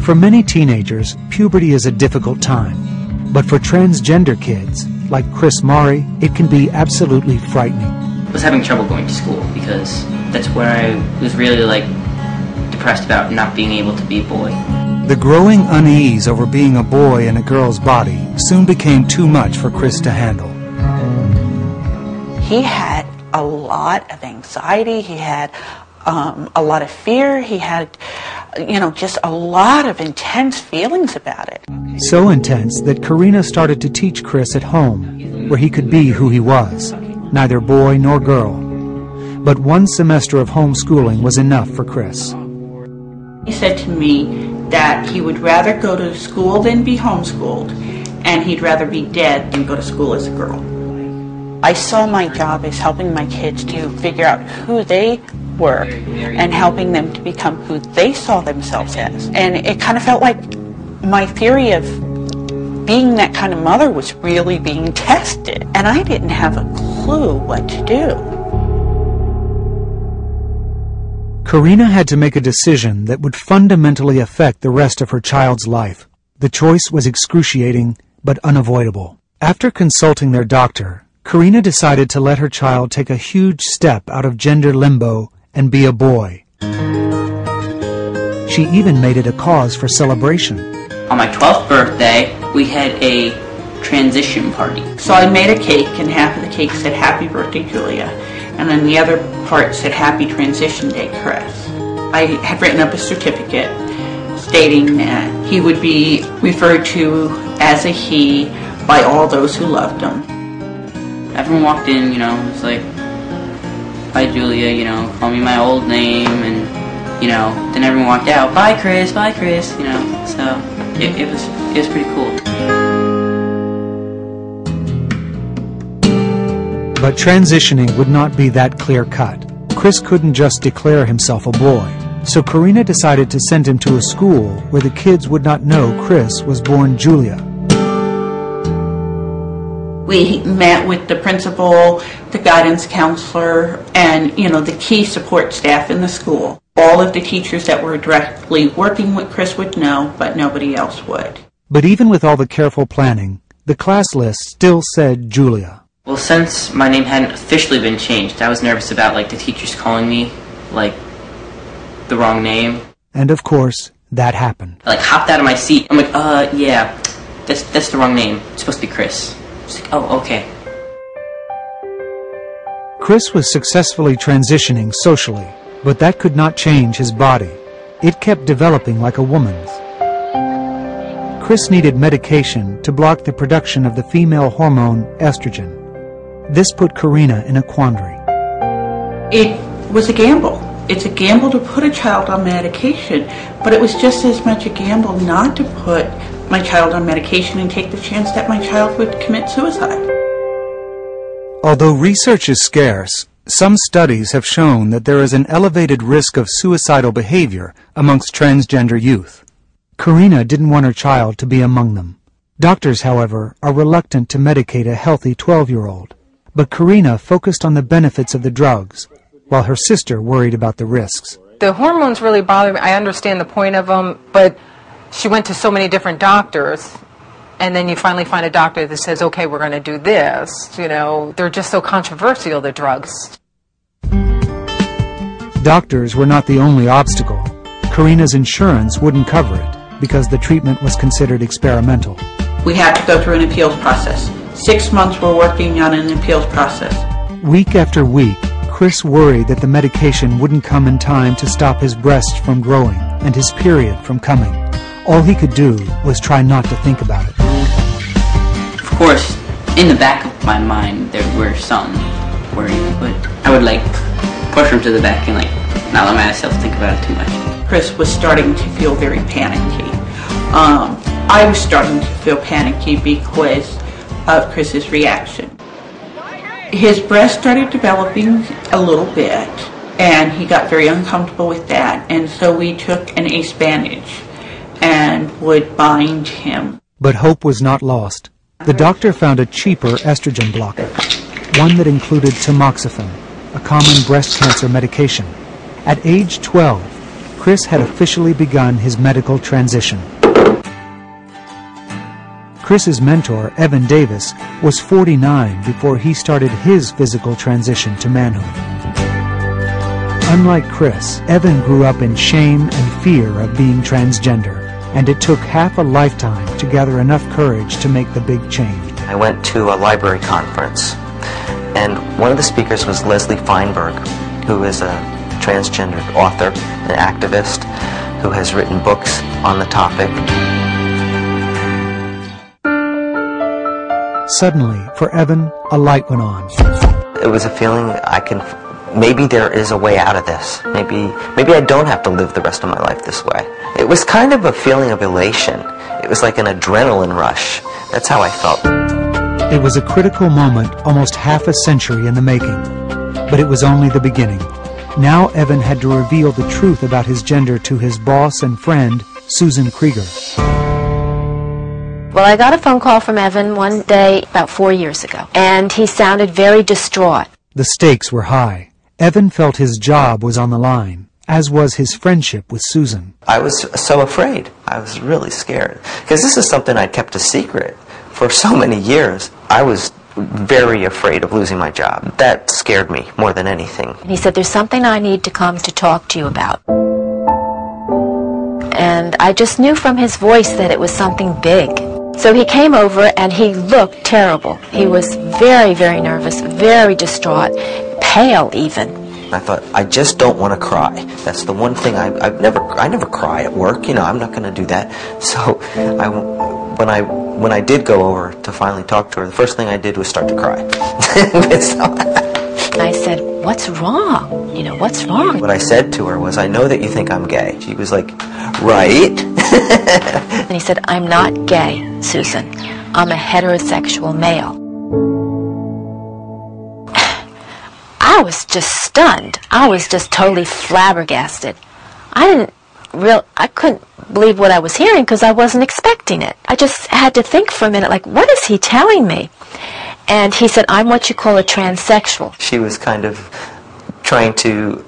For many teenagers, puberty is a difficult time. But for transgender kids, like Chris Mari, it can be absolutely frightening. I was having trouble going to school because that's where I was really depressed about not being able to be a boy. The growing unease over being a boy in a girl's body soon became too much for Chris to handle. He had a lot of anxiety, he had a lot of fear, he had, just a lot of intense feelings about it. So intense that Karina started to teach Chris at home, where he could be who he was, neither boy nor girl. But one semester of homeschooling was enough for Chris. He said to me that he would rather go to school than be homeschooled, and he'd rather be dead than go to school as a girl. I saw my job as helping my kids to figure out who they were and helping them to become who they saw themselves as. And it kind of felt like my theory of being that kind of mother was really being tested, and I didn't have a clue what to do. Karina had to make a decision that would fundamentally affect the rest of her child's life. The choice was excruciating, but unavoidable. After consulting their doctor, Karina decided to let her child take a huge step out of gender limbo and be a boy. She even made it a cause for celebration. On my 12th birthday, we had a transition party. So I made a cake, and half of the cake said Happy Birthday, Julia, and then the other part said Happy Transition Day, Chris. I had written up a certificate stating that he would be referred to as a he by all those who loved him. Everyone walked in, it's like, bye Julia, call me my old name, and, then everyone walked out, bye Chris, so it was pretty cool. But transitioning would not be that clear-cut. Chris couldn't just declare himself a boy, so Karina decided to send him to a school where the kids would not know Chris was born Julia. We met with the principal, the guidance counselor, and, the key support staff in the school. All of the teachers that were directly working with Chris would know, but nobody else would. But even with all the careful planning, the class list still said Julia. Well, since my name hadn't officially been changed, I was nervous about, the teachers calling me, the wrong name. And of course, that happened. I, hopped out of my seat. I'm like, yeah, that's the wrong name. It's supposed to be Chris. She's like, oh, okay. Chris was successfully transitioning socially, but that could not change his body. It kept developing like a woman's. Chris needed medication to block the production of the female hormone estrogen. This put Karina in a quandary. It was a gamble. It's a gamble to put a child on medication, but it was just as much a gamble not to put my child on medication and take the chance that my child would commit suicide. Although research is scarce, some studies have shown that there is an elevated risk of suicidal behavior amongst transgender youth. Karina didn't want her child to be among them. Doctors, however, are reluctant to medicate a healthy 12-year-old. But Karina focused on the benefits of the drugs, while her sister worried about the risks. The hormones really bother me. I understand the point of them, but she went to so many different doctors, and then you finally find a doctor that says, okay, we're going to do this. They're just so controversial, the drugs. Doctors were not the only obstacle. Karina's insurance wouldn't cover it because the treatment was considered experimental. We had to go through an appeals process. 6 months we're working on an appeals process. Week after week, Chris worried that the medication wouldn't come in time to stop his breasts from growing and his period from coming. All he could do was try not to think about it. Of course, in the back of my mind, there were some worries, but I would push him to the back and not let myself think about it too much. Chris was starting to feel very panicky. I was starting to feel panicky because of Chris's reaction. His breast started developing a little bit, and he got very uncomfortable with that, and so we took an ace bandage and would bind him. But hope was not lost. The doctor found a cheaper estrogen blocker, one that included tamoxifen, a common breast cancer medication. At age 12, Chris had officially begun his medical transition. Chris's mentor, Evan Davis, was 49 before he started his physical transition to manhood. Unlike Chris, Evan grew up in shame and fear of being transgender, and it took half a lifetime to gather enough courage to make the big change. I went to a library conference, and one of the speakers was Leslie Feinberg, who is a transgender author and activist who has written books on the topic. Suddenly, for Evan, a light went on. It was a feeling maybe there is a way out of this. Maybe I don't have to live the rest of my life this way. It was kind of a feeling of elation. It was like an adrenaline rush. That's how I felt. It was a critical moment, almost half a century in the making. But it was only the beginning. Now Evan had to reveal the truth about his gender to his boss and friend, Susan Krieger. Well, I got a phone call from Evan one day about 4 years ago, and he sounded very distraught. The stakes were high. Evan felt his job was on the line, as was his friendship with Susan. I was so afraid. I was really scared. Because this is something I'd kept a secret for so many years. I was very afraid of losing my job. That scared me more than anything. And he said, there's something I need to come to talk to you about. And I just knew from his voice that it was something big. So he came over and he looked terrible. He was very, very nervous, very distraught, pale even. I thought, I just don't want to cry. That's the one thing I never cry at work. You know, I'm not going to do that. So when I did go over to finally talk to her, the first thing I did was start to cry. And I said, what's wrong? You know, what's wrong? What I said to her was, I know that you think I'm gay. She was like, right? And he said, I'm not gay, Susan. I'm a heterosexual male. I was just stunned. I was just totally flabbergasted. I couldn't believe what I was hearing because I wasn't expecting it. I just had to think for a minute, like, what is he telling me? And he said, I'm what you call a transsexual. She was kind of trying to,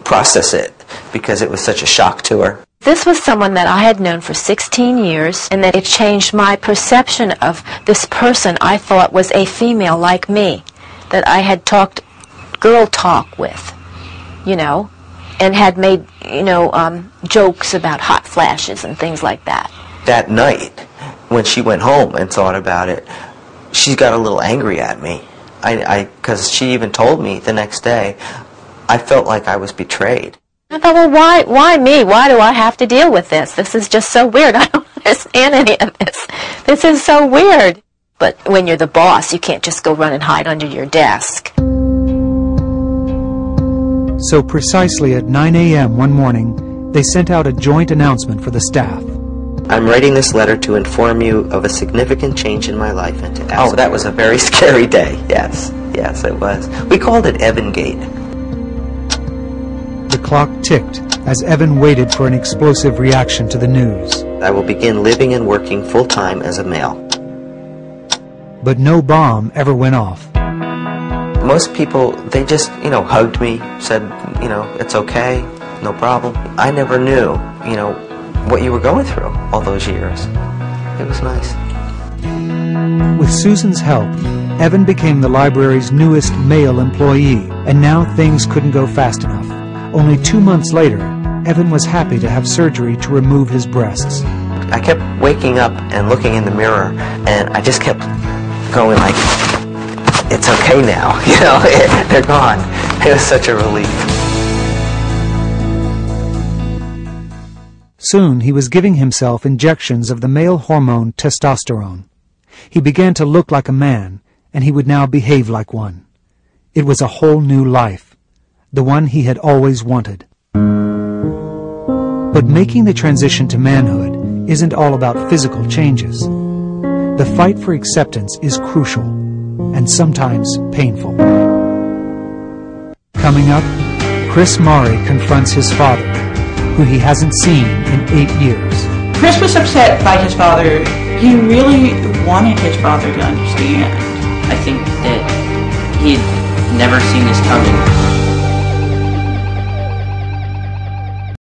process it because it was such a shock to her. This was someone that I had known for 16 years, and that it changed my perception of this person I thought was a female like me, that I had talked girl talk with, and had made, jokes about hot flashes and things like that. That night, when she went home and thought about it, she got a little angry at me. Because she even told me the next day, I felt like I was betrayed. I thought, well, why me? Why do I have to deal with this? This is just so weird. I don't understand any of this. This is so weird. But when you're the boss, you can't just go run and hide under your desk. So precisely at 9 a.m. one morning, they sent out a joint announcement for the staff. I'm writing this letter to inform you of a significant change in my life and to ask. Oh, that was a very scary day. Yes, it was. We called it Evan Gate. The clock ticked as Evan waited for an explosive reaction to the news. I will begin living and working full-time as a male. But no bomb ever went off. Most people, they just, hugged me, said, it's okay, no problem. I never knew, what you were going through all those years. It was nice. With Susan's help, Evan became the library's newest male employee, and now things couldn't go fast enough. Only 2 months later, Evan was happy to have surgery to remove his breasts. I kept waking up and looking in the mirror, and I just kept going like, it's okay now, they're gone. It was such a relief. Soon he was giving himself injections of the male hormone testosterone. He began to look like a man, and he would now behave like one. It was a whole new life, the one he had always wanted. But making the transition to manhood isn't all about physical changes. The fight for acceptance is crucial, and sometimes painful. Coming up, Chris Maury confronts his father, who he hasn't seen in 8 years. Chris was upset by his father. He really wanted his father to understand. I think that he had never seen this coming.